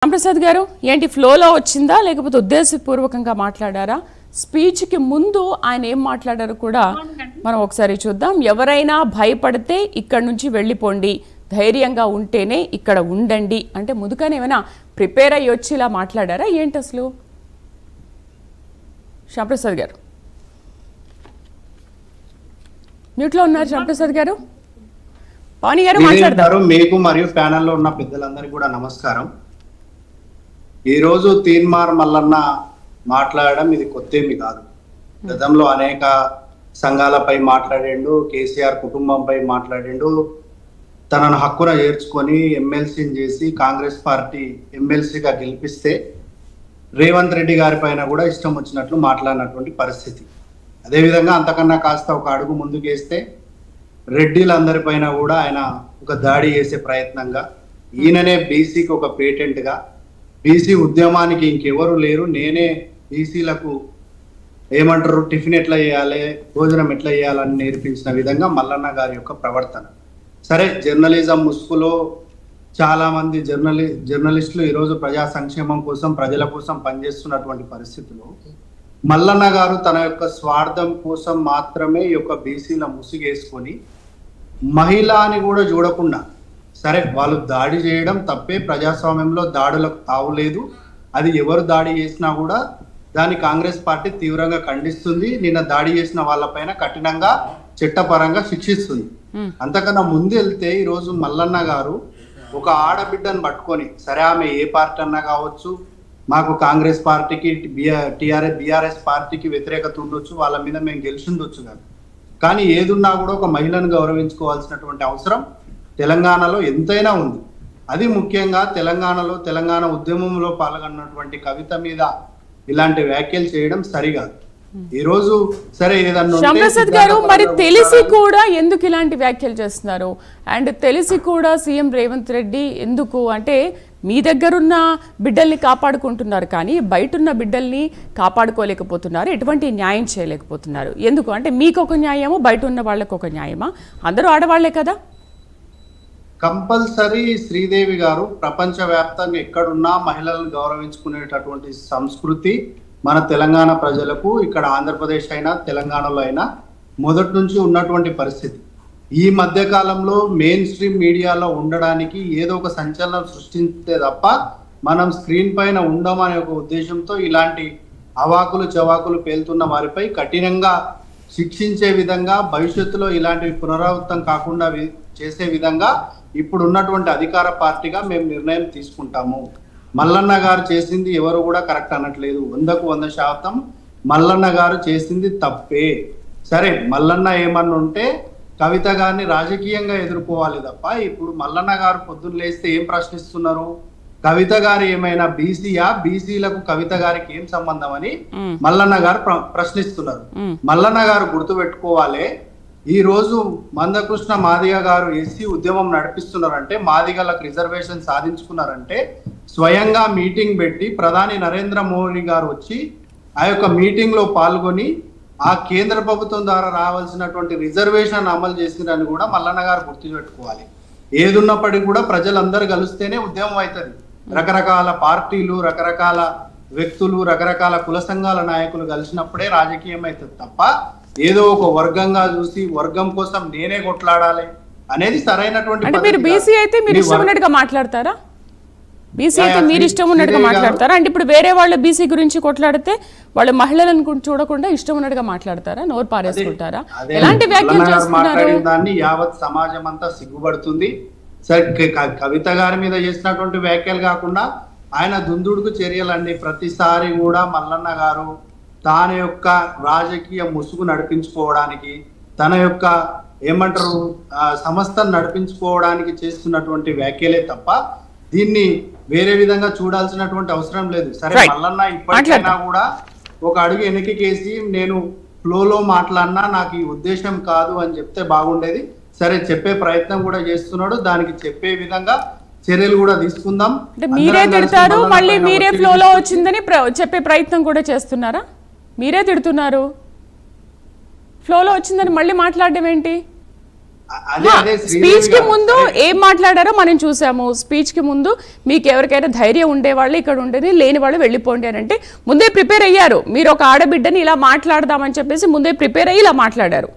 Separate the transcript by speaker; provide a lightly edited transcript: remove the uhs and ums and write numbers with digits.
Speaker 1: రామప్రసాద్ గారు ఏంటి ఫ్లోలో వచ్చిందా లేకపోతే ఉద్దేశపూర్వకంగా మాట్లాడారా? స్పీచ్ కి ముందు ఆయన ఏం మాట్లాడారో కూడా మనం ఒకసారి చూద్దాం. ఎవరైనా భయపడితే ఇక్కడ నుంచి వెళ్ళిపోండి, ధైర్యంగా ఉంటేనే ఇక్కడ ఉండండి అంటే ముందుగానే ఏమైనా ప్రిపేర్ అయ్యి వచ్చి ఇలా మాట్లాడారా ఏంటి అసలు? శ్యాంప్రసాద్ గారు మ్యూట్లో ఉన్నారు. శ్యాంప్రసాద్ గారు, పవని గారు మాట్లాడతారు.
Speaker 2: మీకు మరియు ప్యానెల్లో ఉన్న పెద్దలందరికీ కూడా నమస్కారం. ఈ రోజు తీన్మార్ మల్లన్న మాట్లాడడం ఇది కొత్తేమి కాదు. గతంలో అనేక సంఘాలపై మాట్లాడిండు, కేసీఆర్ కుటుంబంపై మాట్లాడిండు. తనను హక్కున చేర్చుకొని ఎమ్మెల్సీని చేసి కాంగ్రెస్ పార్టీ ఎమ్మెల్సీగా గెలిపిస్తే రేవంత్ రెడ్డి గారి పైన కూడా ఇష్టం వచ్చినట్లు మాట్లాడినటువంటి పరిస్థితి. అదేవిధంగా అంతకన్నా కాస్త ఒక అడుగు ముందుకేస్తే రెడ్డిలందరిపైన కూడా ఆయన ఒక దాడి చేసే ప్రయత్నంగా, ఈయననే బీసీకి ఒక పేటెంట్గా, బీసీ ఉద్యమానికి ఇంకెవరు లేరు, నేనే బీసీలకు ఏమంటారు టిఫిన్ ఎట్లా చేయాలి, భోజనం ఎట్లా చేయాలని నేర్పించిన విధంగా మల్లన్న గారి యొక్క ప్రవర్తన. సరే, జర్నలిజం ముసుగులో చాలా మంది జర్నలిస్టులు ఈరోజు ప్రజా సంక్షేమం కోసం, ప్రజల కోసం పనిచేస్తున్నటువంటి పరిస్థితిలో మల్లన్న గారు తన యొక్క స్వార్థం కోసం మాత్రమే ఈ యొక్క బీసీల ముసుగేసుకొని మహిళని కూడా చూడకుండా, సరే వాళ్ళు దాడి చేయడం తప్పే, ప్రజాస్వామ్యంలో దాడులకు తావులేదు, అది ఎవరు దాడి చేసినా కూడా దాన్ని కాంగ్రెస్ పార్టీ తీవ్రంగా ఖండిస్తుంది. నిన్న దాడి చేసిన వాళ్ళపైన కఠినంగా చట్టపరంగా శిక్షిస్తుంది. అంతకన్నా ముందు వెళ్తే ఈరోజు మల్లన్న గారు ఒక ఆడబిడ్డను పట్టుకొని, సరే ఆమె ఏ పార్టీ అన్నా కావచ్చు, మాకు కాంగ్రెస్ పార్టీకి బీఆర్ఎస్ పార్టీకి వ్యతిరేకత ఉండొచ్చు, వాళ్ళ మీద మేము గెలిచిండొచ్చు కాదు, కానీ ఏదున్నా కూడా ఒక మహిళను గౌరవించుకోవాల్సినటువంటి అవసరం తెలంగాణలో ఎంతైనా ఉంది. అది ముఖ్యంగా తెలంగాణలో తెలంగాణ ఉద్యమంలో పాల్గొన్నటువంటి కవిత మీద ఇలాంటి వ్యాఖ్యలు చేయడం సరికాదు. ఈ రోజు సరే ఏదన్నా
Speaker 1: శ్యాంప్రసాద్ గారు, మరి తెలిసి కూడా ఎందుకు ఇలాంటి వ్యాఖ్యలు చేస్తున్నారు? అండ్ తెలిసి కూడా సీఎం రేవంత్ రెడ్డి ఎందుకు అంటే మీ దగ్గరున్న బిడ్డల్ని కాపాడుకుంటున్నారు కానీ బయటున్న బిడ్డల్ని కాపాడుకోలేకపోతున్నారు, ఎటువంటి న్యాయం చేయలేకపోతున్నారు ఎందుకు? అంటే మీకు ఒక న్యాయమో బయట ఉన్న వాళ్ళకు ఒక న్యాయమా? అందరూ ఆడవాళ్లే కదా.
Speaker 2: కంపల్సరీ శ్రీదేవి గారు ప్రపంచవ్యాప్తంగా ఎక్కడున్నా మహిళలను గౌరవించుకునేటటువంటి సంస్కృతి మన తెలంగాణ ప్రజలకు, ఇక్కడ ఆంధ్రప్రదేశ్ అయినా తెలంగాణలో అయినా మొదటి నుంచి ఉన్నటువంటి పరిస్థితి. ఈ మధ్య కాలంలో మెయిన్ స్ట్రీమ్ మీడియాలో ఉండడానికి ఏదో ఒక సంచలనం సృష్టించే తప్ప మనం స్క్రీన్ పైన ఉండమనే ఒక ఉద్దేశంతో ఇలాంటి అవాకులు చవాకులు పేలుతున్న వారిపై కఠినంగా శిక్షించే విధంగా, భవిష్యత్తులో ఇలాంటివి పునరావృతం కాకుండా చేసే విధంగా ఇప్పుడు ఉన్నటువంటి అధికార పార్టీగా మేము నిర్ణయం తీసుకుంటాము. మల్లన్న గారు చేసింది ఎవరు కూడా కరెక్ట్ అనట్లేదు, 100కు 100% మల్లన్న గారు చేసింది తప్పే. సరే, మల్లన్న ఏమన్నా ఉంటే కవిత గారిని రాజకీయంగా ఎదుర్కోవాలి తప్ప ఇప్పుడు మల్లన్న గారు పొద్దున్న లేస్తే ఏం ప్రశ్నిస్తున్నారు? కవిత గారు ఏమైనా బీసీయా, బీసీలకు కవిత గారికి ఏం సంబంధం అని మల్లన్న గారు ప్రశ్నిస్తున్నారు. మల్లన్న గారు గుర్తుపెట్టుకోవాలి, ఈ రోజు మందకృష్ణ మాదిగ గారు ఎస్సీ ఉద్యమం నడిపిస్తున్నారంటే, మాదిగలకు రిజర్వేషన్ సాధించుకున్నారంటే స్వయంగా మీటింగ్ పెట్టి ప్రధాని నరేంద్ర మోడీ గారు వచ్చి ఆ యొక్క మీటింగ్ లో పాల్గొని ఆ కేంద్ర ప్రభుత్వం ద్వారా రావాల్సినటువంటి రిజర్వేషన్ అమలు చేసిరని కూడా మల్లన్న గారు గుర్తుపెట్టుకోవాలి. ఏదున్నప్పటికీ కూడా ప్రజలందరూ కలిస్తేనే ఉద్యమం అవుతుంది. రకరకాల పార్టీలు, రకరకాల వ్యక్తులు, రకరకాల కుల సంఘాల నాయకులు కలిసినప్పుడే రాజకీయం అవుతుంది తప్ప ఏదో ఒక వర్గంగా చూసి వర్గం కోసం నేనే కొట్లాడాలి అనేది సరైనటువంటి.
Speaker 1: అంటే మీరు బీసీ అయితే మీరు ఇష్టం ఉన్నట్టుగా మాట్లాడతారా? బీసీ అయితే మీరు ఇష్టం ఉన్నట్టుగా మాట్లాడతారా? అంటే ఇప్పుడు వేరే వాళ్ళ బీసీ గురించి కొట్లాడితే వాళ్ళు మహిళలను చూడకుండా ఇష్టం ఉన్నట్టుగా మాట్లాడతారా? నోరు పారేసుకుంటారా? ఎలాంటి వ్యాఖ్యలు చేస్తున్నారు?
Speaker 2: దాన్ని యావత్ సమాజం అంతా సిగ్గుపడుతుంది. సరే, కవిత గారి మీద చేసినటువంటి వ్యాఖ్యలు కాకుండా ఆయన దుందుడుకు చర్యలండి. ప్రతిసారి కూడా మల్లన్న గారు తన యొక్క రాజకీయ ముసుగు నడిపించుకోవడానికి, తన యొక్క ఏమంటారు సంస్థను నడిపించుకోవడానికి చేస్తున్నటువంటి వ్యాఖ్యలే తప్ప దీన్ని వేరే విధంగా చూడాల్సినటువంటి అవసరం లేదు. సరే, మల్లన్న ఇప్పటికైనా కూడా ఒక అడుగు వెనక్కికేసి నేను ఫ్లోలో మాట్లాడినా నాకు ఈ ఉద్దేశం కాదు అని చెప్తే బాగుండేది. సరే, చెప్పే ప్రయత్నం కూడా చేస్తున్నాడు, దానికి చెప్పే విధంగా చర్యలు కూడా తీసుకుందాం.
Speaker 1: మీరే తిడతారు, మళ్ళీ మీరే ఫ్లోలో వచ్చిందని చెప్పే ప్రయత్నం కూడా చేస్తున్నారా? మీరే తిడుతున్నారు, ఫ్లోలో వచ్చిందని మళ్ళీ మాట్లాడడం ఏంటి? స్పీచ్ కి ముందు ఏం మాట్లాడారో మనం చూసాము. స్పీచ్ కి ముందు మీకు ఎవరికైనా ధైర్యం ఉండేవాళ్ళు ఇక్కడ ఉండేది, లేని వాళ్ళు వెళ్ళిపోండి అని అంటే ముందే ప్రిపేర్ అయ్యారు. మీరు ఒక ఆడబిడ్డని ఇలా మాట్లాడదామని చెప్పేసి ముందే ప్రిపేర్ అయ్యి ఇలా మాట్లాడారు.